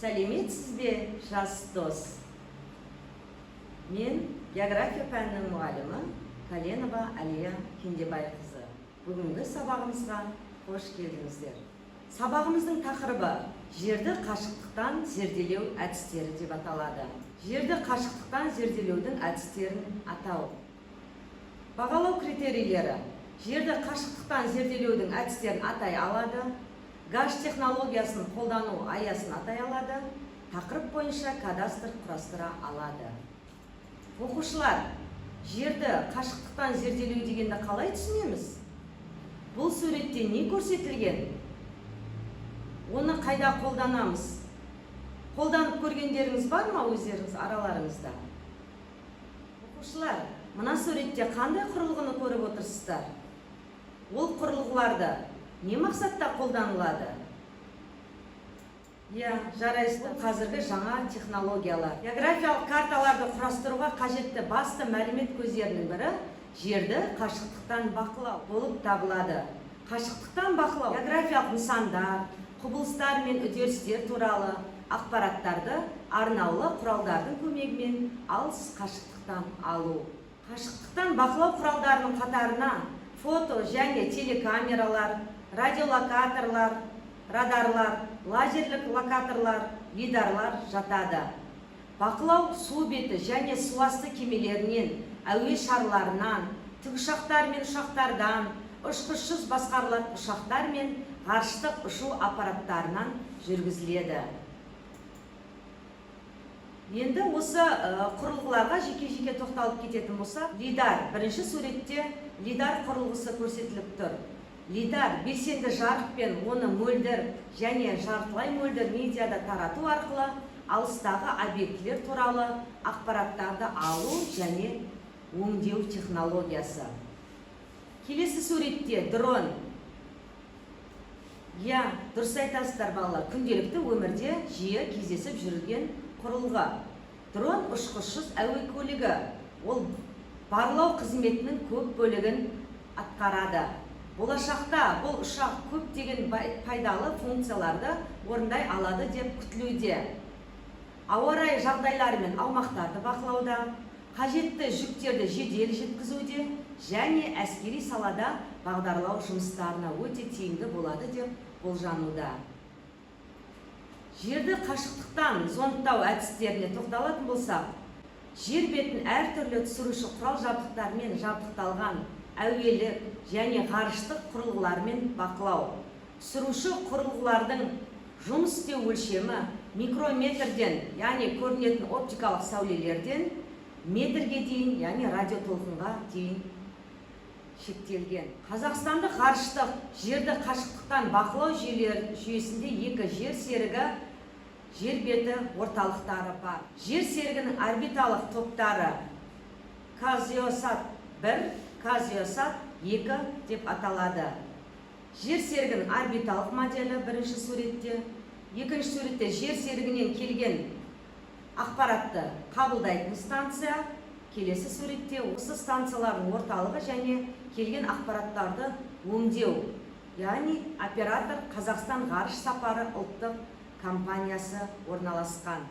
Сәлеметсіз бе, жас дос? Мен география пәнінің мұғалімі Каленова Алия Кендебайқызы. Бүгінгі сабағымызға қош келдіңіздер. Сабағымыздың тақырыбы жерді қашықтықтан зерделеу әдістері деп аталады. Жерді қашықтықтан зерделеудің әдістерін атау. Бағалау критерийлері: жерді қашықтықтан зерделеудің әдістерін атай алады, гаш технологиясын қолдану аясын атай алады, тақырып бойынша кадастр құрастыра алады. Оқушылар, жерді қашықтықтан зерделеу дегенді қалай түсінеміз? Бұл суретте не көрсетілген? Оны қайда қолданамыз? Қолданып көргендеріңіз бар ма өздеріңіз араларыңызда? Оқушылар, мына суретте қандай құрылғыны көріп отырсыздар? Ол құрылғыларды не мақсатта қолданылады? Жарайсыздар, қазіргі жаңа технологиялар. Географиялық карталарды құрастыруға қажетті басты мәлімет көздерінің бірі жерді қашықтықтан бақылау болып табылады. Қашықтықтан бақылау географиялық нысандар, құбылыстар мен үдерістер туралы ақпараттарды арнаулы құралдардың көмегімен алыс қашықтықтан алу. Қашықтықтан бақылау құралдарының қатарына фото және телекамералар, радиолокаторлар, радарлар, лазерлік локаторлар, лидарлар жатады. Бақылау су беті және суасты кемелерінен, әуе шарларынан, тікұшақтар мен ұшақтардан, ұшқышсыз басқарылатын ұшақтар мен ғарыштық ұшу аппараттарынан жүргізіледі. Енді осы құрылғыларға жеке-жеке тоқталып кететін болса, лидар. Бірінші суретте лидар құрылғысы көрсетіліп тұр. Лидар белсенді жарық пен оны мөлдір және жартылай мөлдір медиада тарату арқылы алыстағы объектілер туралы ақпараттарды алу және өңдеу технологиясы. Келесі суретте дрон. Дұрыс айтасыздар балалар, күнделікті өмірде жиі кездесіп жүрген құрылғы. Дрон ұшқышсыз әуе көлігі. Ол барлау қызметінің көп бөлігін атқарады. Болашақта бұл ұшақ көптеген пайдалы функцияларды орындай алады деп күтілуде. Ауа райы жағдайлары мен аумақтарды бақылауда, қажетті жүктерді жедел жеткізуде және әскери салада бағдарлау жұмыстарына өте тиімді болады деп болжануда. Жерді қашықтықтан зондтау әдістеріне тоқталатын болсақ, жер бетін әртүрлі түсіруші құрал жабдықтармен жабдықталған әуелік және ғарыштық құрылғылармен бақылау. Түсіруші құрылғылардың жұмыс істеу өлшемі микрометрден, яғни көрінетін оптикалық сәулелерден метрге дейін, яғни радиотолқынға дейін шектелген. Қазақстандық ғарыштық жерді қашықтықтан бақылау жүйесінде екі жер серігі, жер беті орталықтары бар. Жер серігінің орбиталық топтары Казиосат 1, Казиосат 2 деп аталады. Жер серігінің орбиталық моделі бірінші суретте, екінші суретте жер серігінен келген ақпаратты қабылдайтын станция, келесі суретте осы станциялардың орталығы және келген ақпараттарды өңдеу, яғни оператор Қазақстан ғарыш сапары ұлттық компаниясы орналасқан.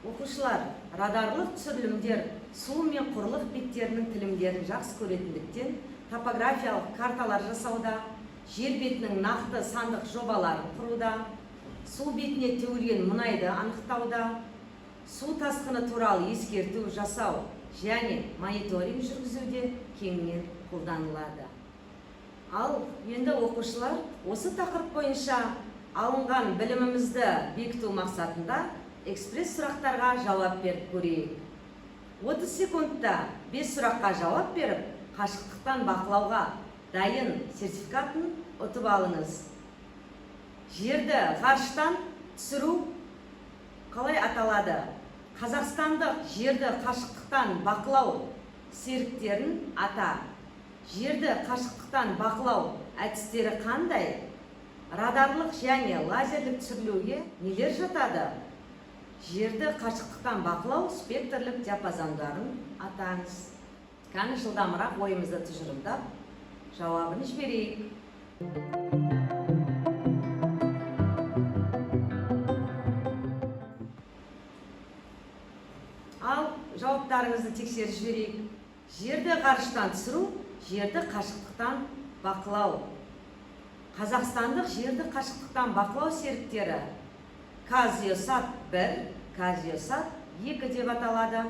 Оқушылар, радарлық түсірілімдер су мен құрлық беттерінің тілімдерін жақсы көретіндіктен топографиялық карталар жасауда, жер бетінің нақты сандық жобаларын құруда, су бетіне төгілген мұнайды анықтауда, су тасқыны туралы ескерту жасау және мониторинг жүргізуде кеңінен қолданылады. Ал енді оқушылар, осы тақырып бойынша алынған білімімізді бекіту мақсатында экспресс сұрақтарға жауап беріп көрейік. 30 секундта 5 сұраққа жауап беріп, қашықтықтан бақылауға дайын сертификатын ұтып алыңыз. Жерді ғарыштан түсіру қалай аталады? Қазақстандық жерді қашықтықтан бақылау серіктерін ата. Жерді қашықтықтан бақылау әдістері қандай? Радарлық және лазерлік түсірілуге нелер жатады? Жерді қашықтықтан бақылау спектрлік диапазондарын атаңыз. Кәні жылдамырақ ойымызды тұжырымдап, жауабын жіберейік. Ал жауаптарыңызды тексеріп жіберейік. Жерді ғарыштан түсіру, жерді қашықтықтан бақылау. Қазақстандық жерді қашықтықтан бақылау серіктері Казиосат 1, Казиосат 2 деп аталады.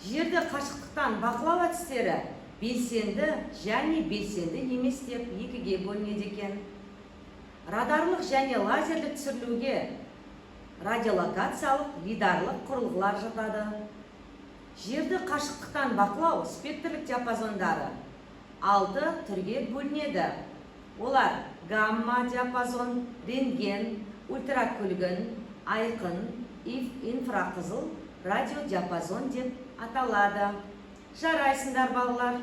Жерді қашықтықтан бақылау әдістері белсенді және белсенді емес деп екіге бөлінеді екен. Радарлық және лазерлік түсірілуге радиолокациялық, лидарлық құрылғылар жатады. Жерді қашықтықтан бақылау спектрлік диапазондары 6 түрге бөлінеді. Олар гамма диапазон, рентген, ультракүлгін, айқын, инфрақызыл, радиодиапазон деп аталады. Жарайсыңдар балалар.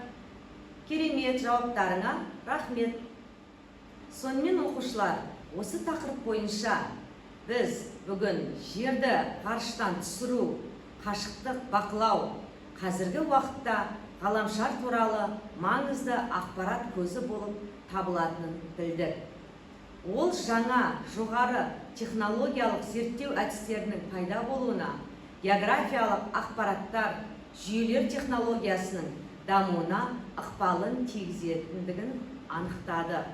Керемет, жауаптарыңа рахмет. Сонымен оқушылар, осы тақырып бойынша біз бүгін жерді ғарыштан түсіру, қашықтық бақылау, қазіргі уақытта ғаламшар туралы маңызды ақпарат көзі болып табылатынын білдік. Ол жаңа жоғары технологиялық зерттеу әдістерінің пайда болуына, географиялық ақпараттар жүйелер технологиясының дамуына ықпалын тигізетіндігін анықтады.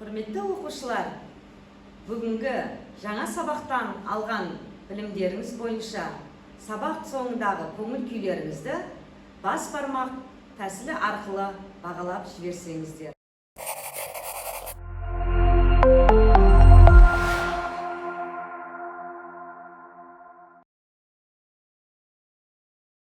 Құрметті оқушылар, бүгінгі жаңа сабақтан алған білімдеріңіз бойынша сабақ соңындағы көңіл күйлеріңізді бас бармақ тәсілі арқылы бағалап жіберсеңіздер.